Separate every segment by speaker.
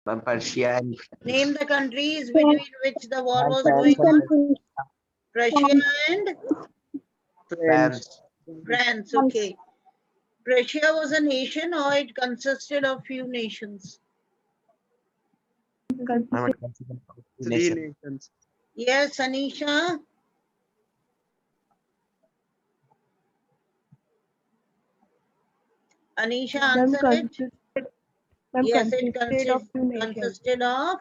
Speaker 1: Persia and
Speaker 2: Name the countries between which the war was
Speaker 1: France
Speaker 2: going on.
Speaker 1: and
Speaker 2: Prussia and
Speaker 1: France.
Speaker 2: France. Okay. Prussia was a nation or it consisted of few nations?
Speaker 1: Ma'am, it consists of three
Speaker 3: Three
Speaker 1: nations.
Speaker 3: nations.
Speaker 2: Yes, Anisha. Anisha, answer it. Yes, it consisted of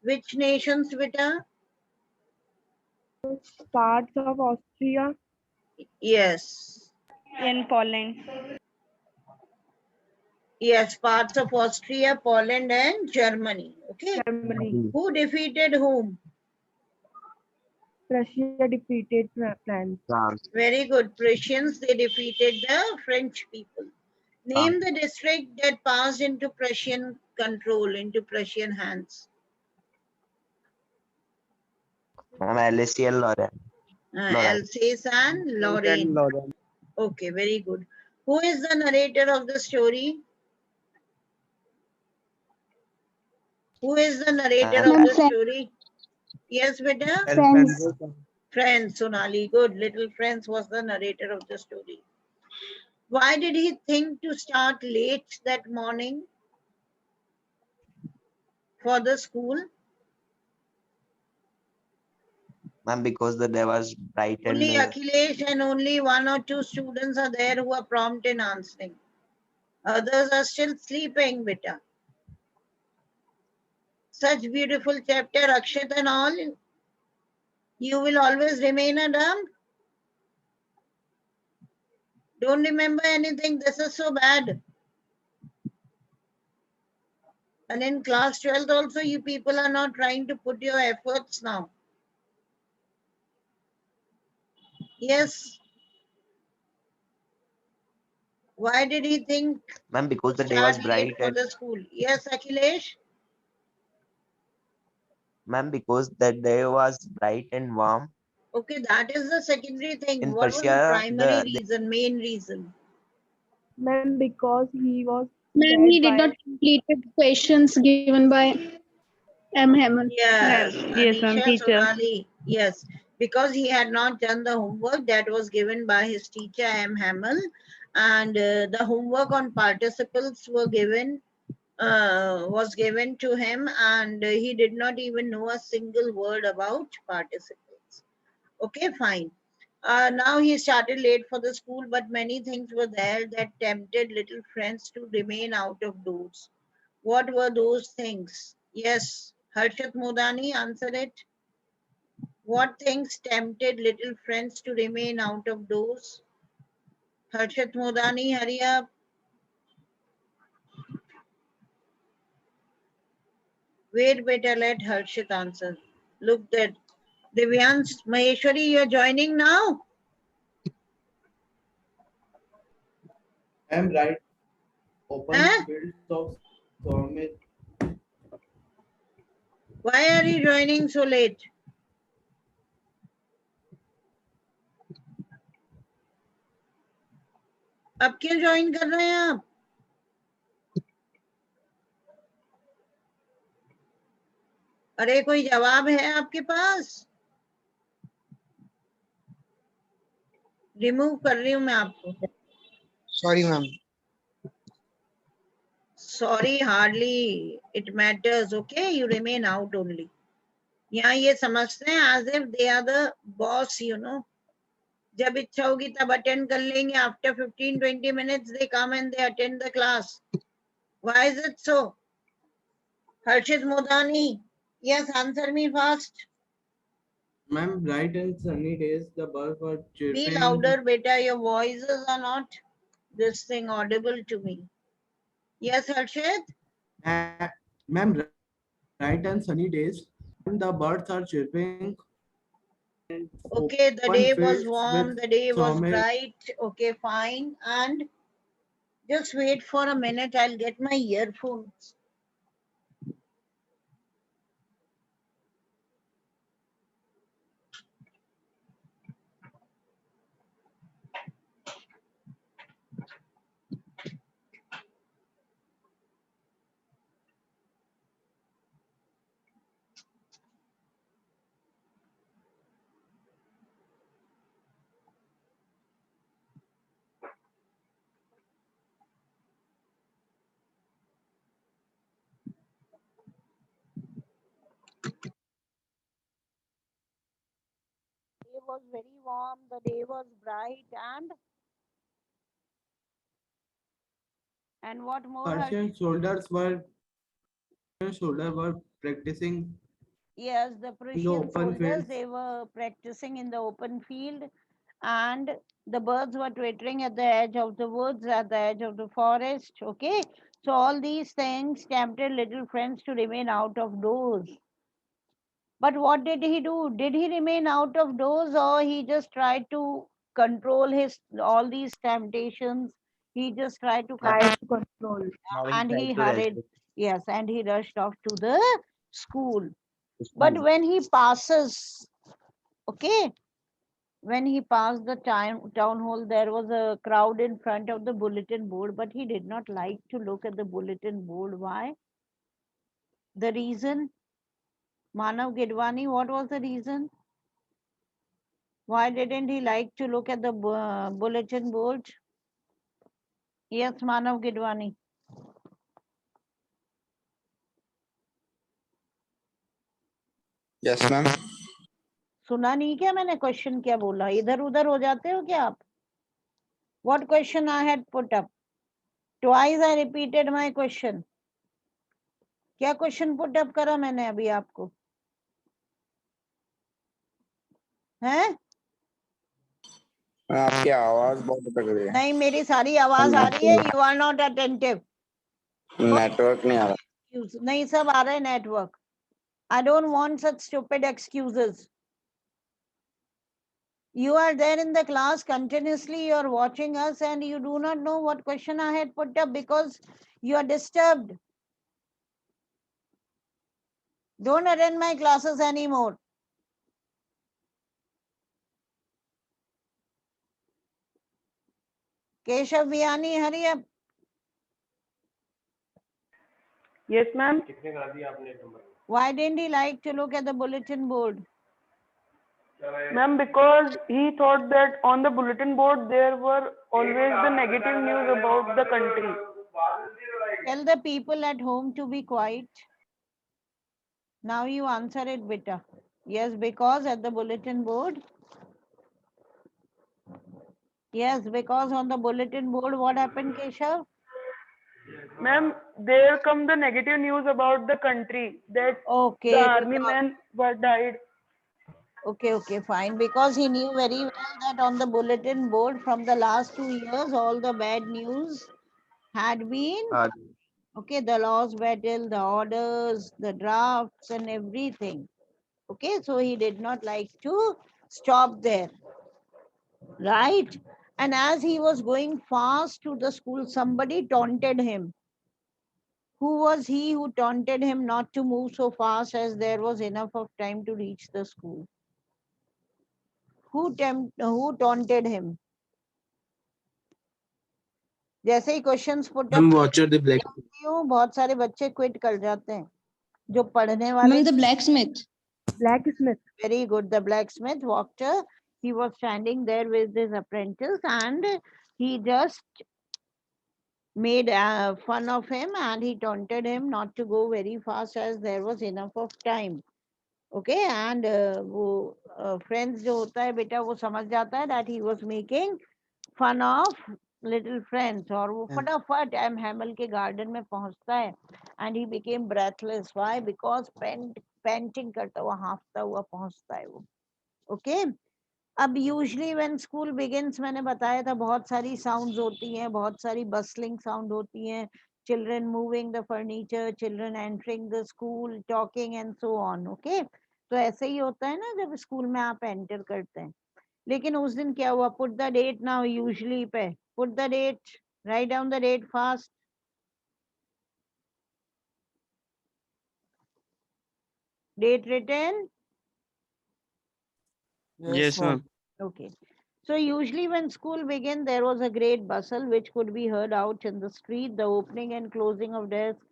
Speaker 2: which nations, Vita?
Speaker 4: Parts of Austria
Speaker 2: Yes.
Speaker 4: and Poland.
Speaker 2: Yes, parts of Austria, Poland, and Germany. Okay.
Speaker 4: Germany.
Speaker 2: Who defeated whom?
Speaker 4: Russia defeated France.
Speaker 1: France.
Speaker 2: Very good. Prussians, they defeated the French people. Name the district that passed into Prussian control, into Prussian hands.
Speaker 1: Ma'am, LACL Lorraine.
Speaker 2: Alsace and Lorraine.
Speaker 3: Lorraine.
Speaker 2: Okay, very good. Who is the narrator of the story? Who is the narrator of the story? Yes, beta?
Speaker 1: Friends.
Speaker 2: Friends, Sonali. Good. Little Friends was the narrator of the story. Why did he think to start late that morning for the school?
Speaker 1: Ma'am, because the day was bright and
Speaker 2: Only Akhilesh and only one or two students are there who are prompt in answering. Others are still sleeping, beta. Such beautiful chapter, Akshat and all. You will always remain a dumb. Don't remember anything. This is so bad. And in class 12th also, you people are not trying to put your efforts now. Yes. Why did he think?
Speaker 1: Ma'am, because the day was bright
Speaker 2: for
Speaker 1: and
Speaker 2: the school? Yes, Akhilesh?
Speaker 1: ma'am, because the day was bright and warm.
Speaker 2: Okay, that is the secondary thing.
Speaker 1: In
Speaker 2: What was the
Speaker 1: Persia,
Speaker 2: primary reason, main reason?
Speaker 4: Ma'am, because he was
Speaker 5: Ma'am, he did not complete the questions given by M. Hemal.
Speaker 2: Yes,
Speaker 4: Yes, ma'am,
Speaker 2: Anisha,
Speaker 4: teacher.
Speaker 2: Sonali. Yes, because he had not done the homework that was given by his teacher, M. Hamel, and the homework on participles was given to him, and he did not even know a single word about participles. Okay, fine. Now he started late for the school, but many things were there that tempted little friends to remain out of doors. What were those things? Yes, Harshat Modani, answer it. What things tempted little friends to remain out of doors? Harshat Modani, hurry up. Wait, better, let Harshit answer. Look that. Divyans, Maheshwari, you're joining now?
Speaker 6: I'm right. Open
Speaker 2: Huh?
Speaker 6: fields of Swami.
Speaker 2: Why are you joining so late? अब क्यों join कर रहे हैं आप? अरे कोई जवाब है आपके पास? रिमूव कर रही हूं मैं आपको.
Speaker 3: Sorry, ma'am.
Speaker 2: Sorry, hardly it matters. Okay, you remain out only. यहाँ ये समझते हैं as if they are the boss, you know. जब इच्छा होगी तब अटेंड कर लेंगे. After 15-20 minutes they come and they attend the class. Why is it so? Harshit Modani, yes, answer me fast.
Speaker 6: Ma'am, bright and sunny days, the birds were
Speaker 2: Be
Speaker 6: chirping.
Speaker 2: louder, beta. Your voices are not this thing audible to me. Yes, Harshit?
Speaker 6: Ma'am, bright and sunny days, and the birds are chirping.
Speaker 2: Okay, the
Speaker 6: Open
Speaker 2: day was
Speaker 6: fields
Speaker 2: warm,
Speaker 6: with
Speaker 2: the day was
Speaker 6: sawmill.
Speaker 2: bright. Okay, fine. And just wait for a minute, I'll get my earphones. was very warm, the day was bright, and what more?
Speaker 6: Persian soldiers were practicing
Speaker 2: Yes, the
Speaker 6: in the
Speaker 2: Prussian
Speaker 6: open
Speaker 2: soldiers,
Speaker 6: fields.
Speaker 2: they were practicing in the open field, and the birds were twittering at the edge of the woods, at the edge of the forest. Okay, so all these things tempted little friends to remain out of doors. But what did he do? Did he remain out of doors, or he just tried to control his all these temptations? He just tried to
Speaker 1: Now,
Speaker 4: Try to control.
Speaker 1: now he
Speaker 2: and he
Speaker 1: tried to
Speaker 2: hurried.
Speaker 1: resist
Speaker 2: Yes, and he rushed off to the school.
Speaker 1: the
Speaker 2: But
Speaker 1: school.
Speaker 2: when he passes, okay, when he passed the town hall, there was a crowd in front of the bulletin board, but he did not like to look at the bulletin board. Why? The reason, Manav Gidwani, what was the reason? Why didn't he like to look at the bulletin board? Yes, Manav Gidwani.
Speaker 3: Yes, ma'am.
Speaker 2: सुना नहीं क्या मैंने question क्या बोला? इधर उधर हो जाते हो क्या आप? What question I had put up? Twice I repeated my question. क्या क्वेश्चन पुट अप करा मैंने अभी आपको? हैं?
Speaker 3: आपकी आवाज बहुत अटक रही है,
Speaker 2: नहीं, मेरी सारी आवाज आ रही है. You are not attentive.
Speaker 3: Network नहीं आ रहा.
Speaker 2: नहीं, सब आ रहे हैं network. I don't want such stupid excuses. You are there in the class continuously, you are watching us, and you do not know what question I had put up because you are disturbed. Don't attend my classes anymore. Keshav Vianney, hurry up.
Speaker 4: Yes, ma'am.
Speaker 2: Why didn't he like to look at the bulletin board?
Speaker 4: Ma'am, because he thought that on the bulletin board there were always the negative news about the country.
Speaker 2: Tell the people at home to be quiet. Now you answer it, beta. Yes, because at the bulletin board. Yes, because on the bulletin board, what happened, Keshav?
Speaker 4: Ma'am, there come the negative news about the country that the
Speaker 2: Okay,
Speaker 4: army men were died.
Speaker 2: okay, fine. Because he knew very well that on the bulletin board from the last 2 years, all the bad news had been,
Speaker 1: Uh,
Speaker 2: okay, the laws battle, the orders, the drafts, and everything. Okay, so he did not like to stop there, right? And as he was going fast to the school, somebody taunted him. Who was he who taunted him not to move so fast as there was enough of time to reach the school? Who taunted him? जैसे ही questions put up
Speaker 6: Watcher the black.
Speaker 2: हूँ, बहुत सारे बच्चे quit कर जाते हैं जो पढ़ने वाले.
Speaker 5: Ma'am, the blacksmith.
Speaker 4: Blacksmith.
Speaker 2: Very good. The blacksmith walked. He was standing there with his apprentice, and he just made fun of him, and he taunted him not to go very fast as there was enough of time. Okay, and वो friends जो होता है बेटा वो समझ जाता है that he was making fun of little friends, और वो फटाफट एम हैमल के गार्डन में पहुंचता है, and he became breathless. Why? Because panting करता हुआ हाँफता हुआ पहुंचता है वो. Okay. अब यूजली व्हेन स्कूल बिगिंस, मैंने बताया था बहुत सारी साउंड्स होती हैं, बहुत सारी बस्लिंग साउंड होती हैं, children moving the furniture, children entering the school, talking and so on. Okay, तो ऐसे ही होता है ना जब स्कूल में आप एंटर करते हैं. लेकिन उस दिन क्या हुआ? Put the date now. Usually पे put the date, right down the date fast. Date written.
Speaker 3: Yes, ma'am.
Speaker 2: Okay. So usually when school began, there was a great bustle which could be heard out in the street, the opening and closing of desks,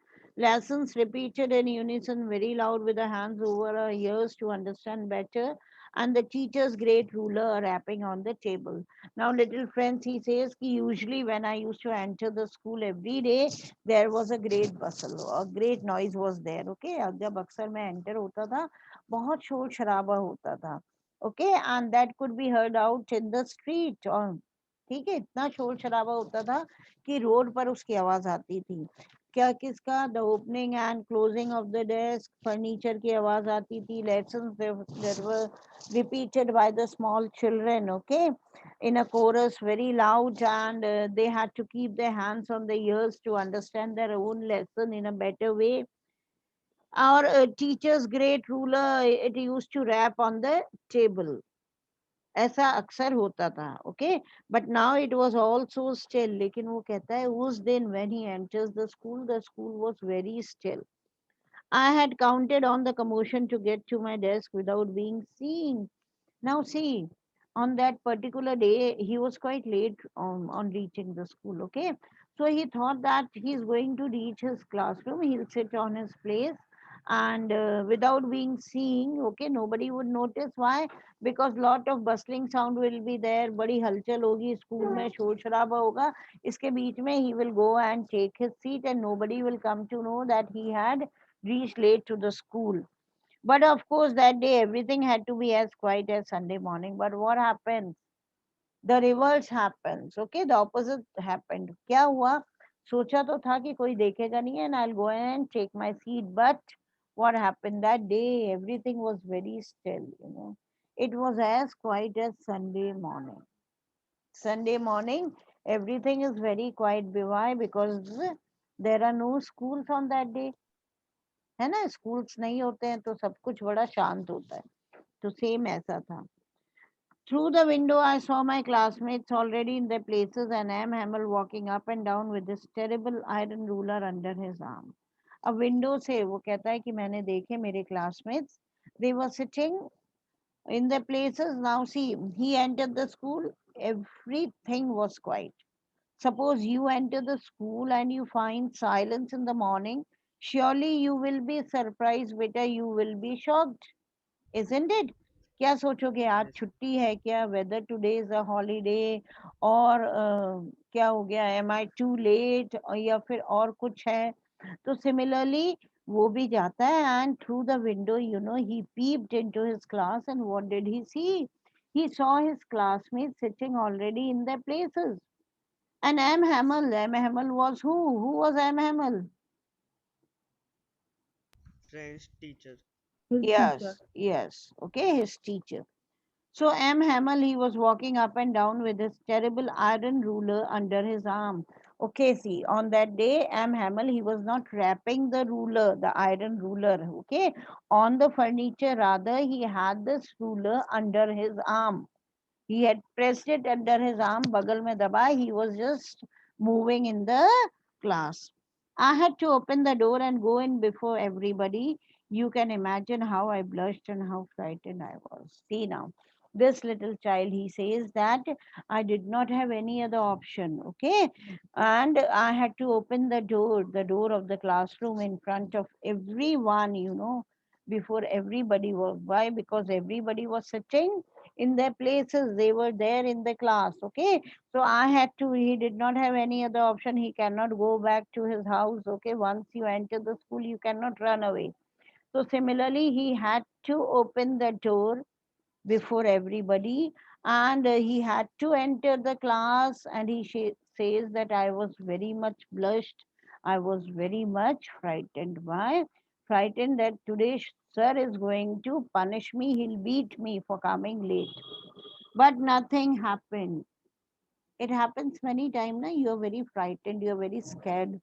Speaker 2: lessons repeated in unison very loud with the hands over our ears to understand better, and the teacher's great ruler rapping on the table. Now, little friends, he says, ki usually when I used to enter the school every day, there was a great bustle, a great noise was there. Okay, जब अक्सर मैं enter होता था, बहुत शोर शराबा होता था. Okay, and that could be heard out in the street on. ठीक है, इतना शोर शराबा होता था कि रोड पर उसकी आवाज आती थी। क्या किसका? The opening and closing of the desk, furniture की आवाज आती थी, lessons that were repeated by the small children, okay, in a chorus very loud, and they had to keep their hands on the ears to understand their own lesson in a better way. Our teacher's great ruler, it used to rap on the table. ऐसा अक्सर होता था, okay, but now it was all so still. लेकिन वो कहता है उस दिन when he enters the school was very still. I had counted on the commotion to get to my desk without being seen. Now see, on that particular day, he was quite late on reaching the school, okay? So he thought that he's going to reach his classroom, he'll sit on his place, and without being seen, okay, nobody would notice. Why? Because lot of bustling sound will be there, बड़ी हलचल होगी school में, शोर शराबा होगा, इसके बीच में he will go and take his seat and nobody will come to know that he had reached late to the school. But of course, that day everything had to be as quiet as Sunday morning. But what happens? The reverse happens. Okay, the opposite happened. क्या हुआ? सोचा तो था कि कोई देखेगा नहीं and I'll go and take my seat. But what happened that day? Everything was very still. It was as quiet as Sunday morning. Sunday morning, everything is very quiet. Why? Because there are no schools on that day. है ना, schools नहीं होते हैं तो सब कुछ बड़ा शांत होता है, तो सेम ऐसा था. Through the window I saw my classmates already in their places and am Hamel walking up and down with this terrible iron ruler under his arm. अब विंडो से वो कहता है कि मैंने देखे मेरे classmates, they were sitting in their places. Now see, he entered the school, everything was quiet. Suppose you enter the school and you find silence in the morning, surely you will be surprised, beta, you will be shocked, isn't it? क्या सोचोगे, आज
Speaker 1: Yes.
Speaker 2: छुट्टी है क्या, whether today is a holiday, और क्या हो गया, एम आई टू लेट, या फिर और कुछ है. तो सिमिलरली वो भी जाता है एंड थ्रू द विंडो ही peeped into his class and what did he see? He saw his classmates sitting already in their places. And M. Hamel was who? Who was M. Hamel?
Speaker 1: French teacher.
Speaker 4: His teacher.
Speaker 2: Yes, yes. Okay, his teacher. So M. Hamel, he was walking up and down with his terrible iron ruler under his arm. Okay, see, on that day, M. Hamel, he was not wrapping the ruler, the iron ruler, okay, on the furniture. Rather, he had this ruler under his arm. He had pressed it under his arm, bagal mein daba. He was just moving in the class. I had to open the door and go in before everybody. You can imagine how I blushed and how frightened I was. See now, this little child, he says that I did not have any other option, okay? And I had to open the door of the classroom in front of everyone, before everybody was. Why? Because everybody was sitting in their places, they were there in the class, okay? So I had to, he did not have any other option, he cannot go back to his house, okay? Once you enter the school, you cannot run away. So similarly, he had to open the door before everybody, and he had to enter the class, and he says that I was very much blushed, I was very much frightened. Why? Frightened that today sir is going to punish me, he'll beat me for coming late. But nothing happened. It happens many times ना, you are very frightened, you are very scared,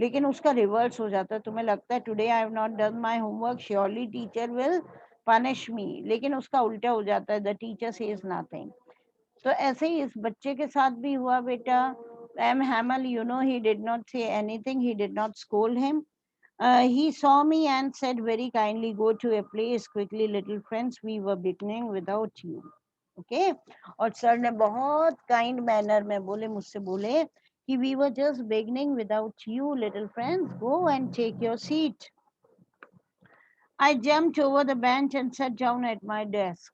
Speaker 2: लेकिन उसका reverse हो जाता है, तुम्हें लगता है today I have not done my homework, surely teacher will punish me, लेकिन उसका उल्टा हो जाता है, द टीचर सेज नथिंग. तो ऐसे ही इस बच्चे के साथ भी हुआ बेटा. M Hamel, he did not say anything, he did not scold him. He saw me and said very kindly, go to a place quickly, little friends, we were beginning without you. Okay? और sir ने बहुत kind manner में बोले, मुझसे बोले कि we were just beginning without you, little friends, go and take your seat. I jumped over the bench and sat down at my desk.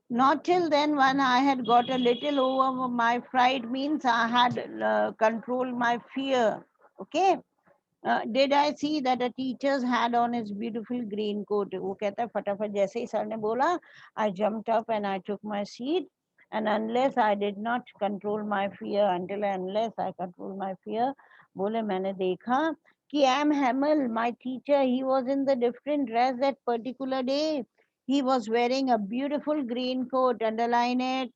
Speaker 2: Not till then, when I had got a little over my fright, means I had controlled my fear. Okay? Did I see that a teacher's had on his beautiful green coat? वो कहता है फटाफट जैसे ही sir ने बोला, I jumped up and I took my seat. And unless I did not control my fear, unless I control my fear, बोले मैंने देखा कि M. Hamel, my teacher, he was in the different dress that particular day. He was wearing a beautiful green coat. Underline it.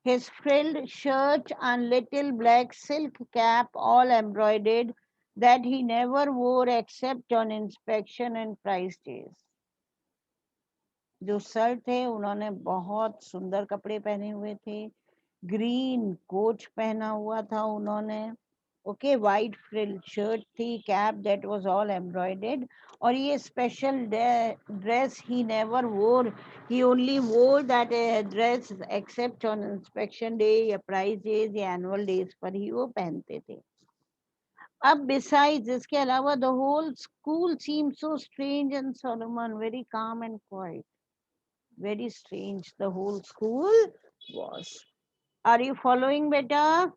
Speaker 2: His frilled shirt and little black silk cap, all embroidered, that he never wore except on inspection and prize days. जो sir थे उन्होंने बहुत सुंदर कपड़े पहने हुए थे, green coat पहना हुआ था उन्होंने, ओके, वाइट फ्रिल शर्ट थी, cap that was all embroidered, और ये स्पेशल ड्रेस ही never wore, he only wore that dress except on inspection day या प्राइज डेज या एनुअल डेज पर ही वो पहनते थे. अब बिसाइड्स इसके अलावा the whole school seem so strange and solemn, very calm and quiet, very strange the whole school was. Are you following beta?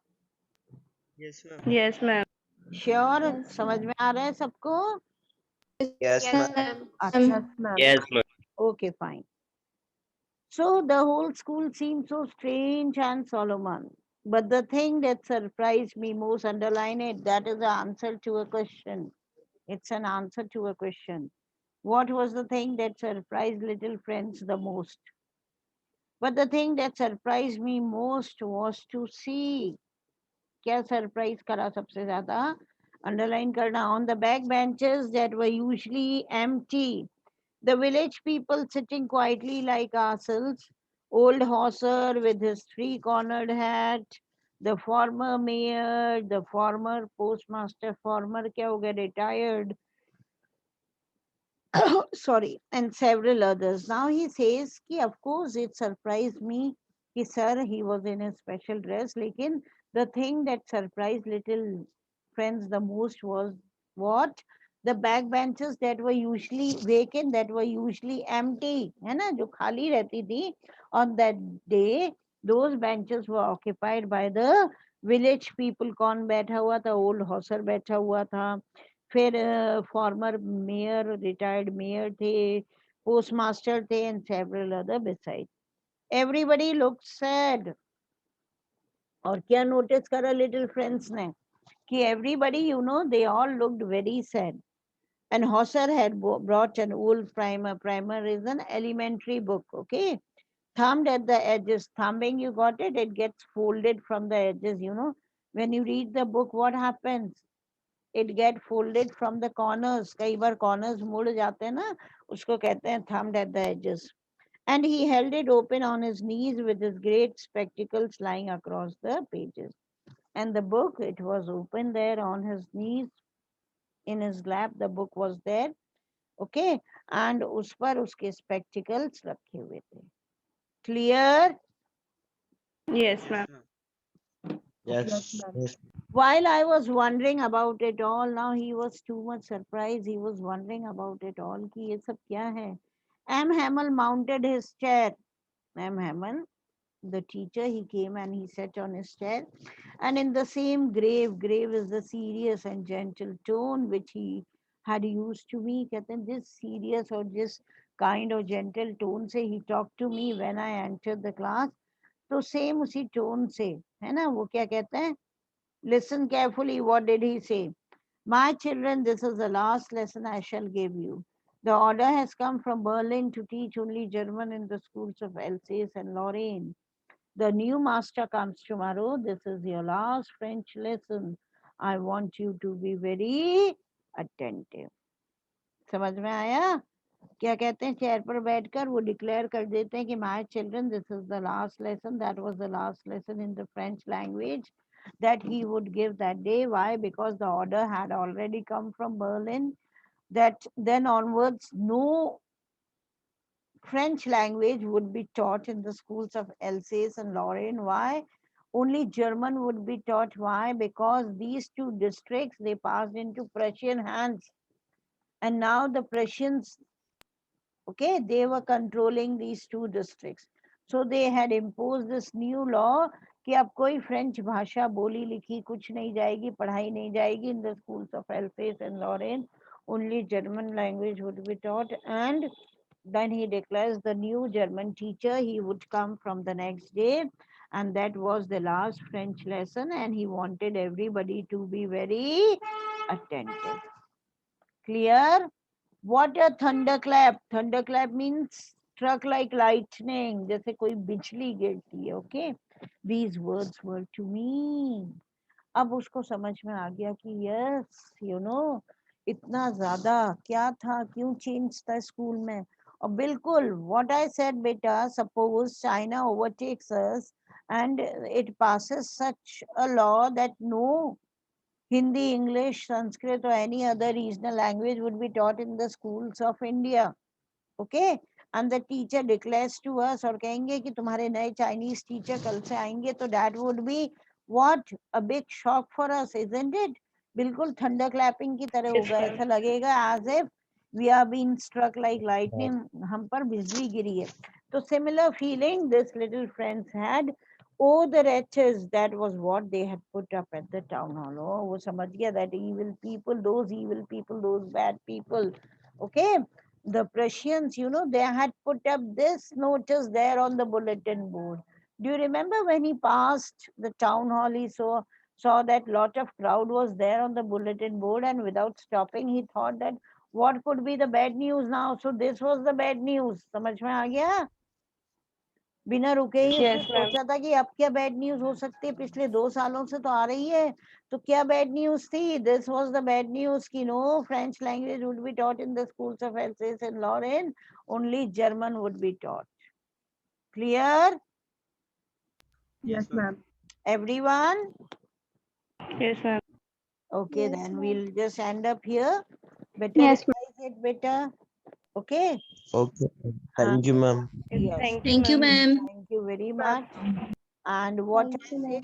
Speaker 1: Yes, ma'am.
Speaker 4: Yes, ma'am.
Speaker 2: Sure, समझ में आ रहा है सबको?
Speaker 1: Yes, ma'am.
Speaker 2: अच्छा,
Speaker 7: Yes, ma'am.
Speaker 2: okay, fine. So the whole school seemed so strange and solemn. But the thing that surprised me most, underline it, that is the answer to a question. It's an answer to a question. What was the thing that surprised little friends the most? But the thing that surprised me most was to see, क्या surprise करा सबसे ज्यादा, underline करना, on the back benches that were usually empty, the village people sitting quietly like ourselves, old Hosser with his three-cornered hat, the former mayor, the former postmaster, former क्या हो गया, retired, sorry, and several others. Now he says कि of course it surprised me कि sir he was in a special dress, लेकिन the thing that surprised little friends the most was what? The back benches that were usually vacant, that were usually empty, है ना, जो खाली रहती थी on that day, those benches were occupied by the village people. कौन बैठा हुआ था? old hosser बैठा हुआ था, फिर फॉर्मर मेयर, रिटायर्ड मेयर थे, पोस्टमास्टर थे, and several other beside. Everybody looked sad. और क्या नोटिस करा लिटिल फ्रेंड्स ने कि everybody, you know, they all looked very sad. And Hosser had brought an old primer. Primer is an elementary book, okay? Thumbed at the edges. Thumbing, you got it? It gets folded from the edges, you know. When you read the book, what happens? It get folded from the corners. कई बार corners मुड़ जाते हैं ना, उसको कहते हैं thumbed at the edges. And he held it open on his knees with his great spectacles lying across the pages. And the book, it was open there on his knees, in his lap, the book was there. Okay, and उस पर उसके spectacles रखे हुए थे. Clear?
Speaker 4: Yes,
Speaker 1: Yes,
Speaker 4: ma'am.
Speaker 1: ma'am. Yes. Yes.
Speaker 2: While I was wondering about it all, now he was too much surprised. He was wondering about it all कि ये सब क्या है. M. Hamel mounted his chair. M. Hamel, the teacher, he came and he sat on his chair. And in the same grave is the serious and gentle tone which he had used to me. कहते हैं this serious or this kind of gentle tone से he talked to me when I entered the class. तो same उसी tone से, है ना, वो क्या कहते हैं? Listen carefully, what did he say? My children, this is the last lesson I shall give you. The order has come from Berlin to teach only German in the schools of Alsace and Lorraine. The new master comes tomorrow. This is your last French lesson. I want you to be very attentive. समझ में आया? क्या कहते हैं, chair पर बैठकर वो declare कर देते हैं कि my children, this is the last lesson, that was the last lesson in the French language that he would give that day. Why? Because the order had already come from Berlin that then onwards no French language would be taught in the schools of Alsace and Lorraine. Why? Only German would be taught. Why? Because these two districts, they passed into Prussian hands, and now the Prussians, okay, they were controlling these two districts. So they had imposed this new law कि अब कोई French भाषा बोली लिखी कुछ नहीं जाएगी, पढ़ाई नहीं जाएगी in the schools of Alsace and Lorraine. Only German language would be taught. And then he declares the new German teacher, he would come from the next day, and that was the last French lesson, and he wanted everybody to be very attentive. Clear? What a thunderclap. Thunderclap means struck like lightning, जैसे कोई बिजली गिरती है. Okay, these words were to me. अब उसको समझ में आ गया कि यस इतना ज्यादा क्या था, क्यों चेंज था स्कूल में. और बिल्कुल व्हाट आई सेड बेटा, suppose China overtakes us and it passes such a law that no Hindi, English, Sanskrit or any other regional language would be taught in the schools of India. Okay, and the teacher declares to us और कहेंगे कि तुम्हारे नए Chinese teacher कल से आएंगे, तो that would be what a big shock for us, isn't it? बिल्कुल thunder clapping की तरह होगा, ऐसा लगेगा as if we are being struck like lightning, हम पर बिजली गिरी है. तो similar feeling this little friends had. Oh, the wretches, that was what they had put up at the town hall. Oh, वो समझ गया that evil people, those bad people. Okay, the Prussians, they had put up this notice there on the bulletin board. Do you remember when he passed the town hall, he saw that lot of crowd was there on the bulletin board, and without stopping, he thought that what could be the bad news now? So this was the bad news. समझ में आ गया? बिना रुके ही उसने सोचा था कि अब क्या बैड न्यूज हो सकती है, पिछले 2 सालों से तो आ रही है, तो क्या बैड न्यूज थी. This was the bad news कि no French language would be taught in the schools of Alsace and Lorraine, only German would be taught. Clear?
Speaker 4: Yes, ma'am.
Speaker 2: Everyone?
Speaker 4: Yes, ma'am.
Speaker 2: Okay, then we'll just end up here. Better
Speaker 5: Yes, ma'am.
Speaker 2: revise it better. Okay.
Speaker 1: Okay. Thank you, ma'am.
Speaker 2: Yes.
Speaker 4: Thank you,
Speaker 5: Thank you,
Speaker 4: ma'am.
Speaker 5: ma'am.
Speaker 2: Thank you very much. And what I said